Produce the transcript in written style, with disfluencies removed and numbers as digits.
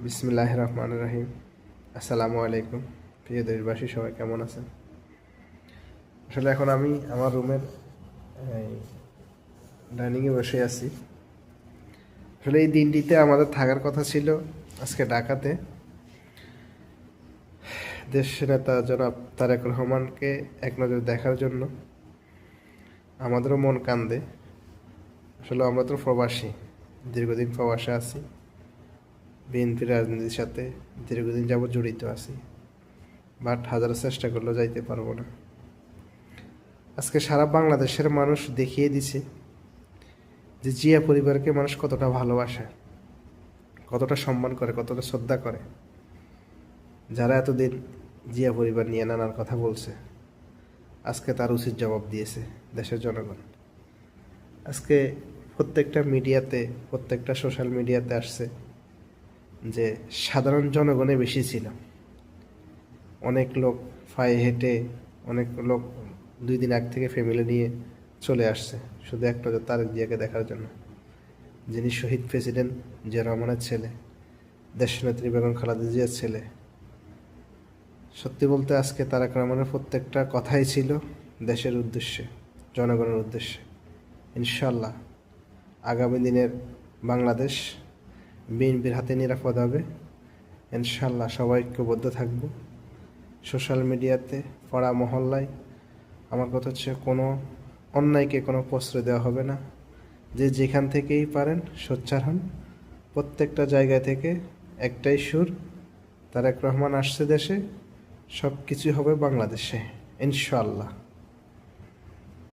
বিসমিল্লাহির রহমানির রহিম। আসসালামু আলাইকুম। প্রিয় দেশবাসী, সবাই কেমন আছেন? আসলে এখন আমি আমার রুমের ডাইনিংয়ে বসে আছি। আসলে এই দিনটিতে আমাদের থাকার কথা ছিল আজকে ঢাকাতে। দেশ নেতা জনাব তারেক রহমানকে এক নজর দেখার জন্য আমাদেরও মন কান্দে। আসলে আমরা তো প্রবাসী, দীর্ঘদিন প্রবাসে আছি, বিএনপি রাজনীতির সাথে দীর্ঘদিন যাবৎ জড়িত আছি, বাট হাজারো চেষ্টা করলেও যাইতে পারবো না। আজকে সারা বাংলাদেশের মানুষ দেখিয়ে দিছে যে জিয়া পরিবারকে মানুষ কতটা ভালোবাসে, কতটা সম্মান করে, কতটা শ্রদ্ধা করে। যারা এতদিন জিয়া পরিবার নিয়ে নানার কথা বলছে, আজকে তার উচিত জবাব দিয়েছে দেশের জনগণ। আজকে প্রত্যেকটা মিডিয়াতে, প্রত্যেকটা সোশ্যাল মিডিয়াতে আসছে যে সাধারণ জনগণে বেশি ছিল। অনেক লোক পায়ে হেঁটে, অনেক লোক 2 দিন আগ থেকে ফ্যামিলি নিয়ে চলে আসছে শুধু এক নজর তারেক জিয়াকে দেখার জন্য, যিনি শহীদ প্রেসিডেন্ট জিয়া রহমানের ছেলে, দেশনেত্রী বেগম খালেদা জিয়ার ছেলে। সত্যি বলতে আজকে তারেক রহমানের প্রত্যেকটা কথাই ছিল দেশের উদ্দেশ্যে, জনগণের উদ্দেশ্যে। ইনশাল্লাহ আগামী দিনের বাংলাদেশ বিএনপির হাতে নিরাপদ হবে। ইনশাল্লাহ সবাই ঐক্যবদ্ধ থাকব। সোশ্যাল মিডিয়াতে, পাড়া মহল্লায় আমার কথা হচ্ছে কোনো অন্যায়কে কোনো প্রশ্রয় দেওয়া হবে না। যে যেখান থেকেই পারেন সোচ্চার হন। প্রত্যেকটা জায়গা থেকে একটাই সুর, তারেক রহমান আসছে দেশে, সব কিছু হবে বাংলাদেশে ইনশাআল্লাহ।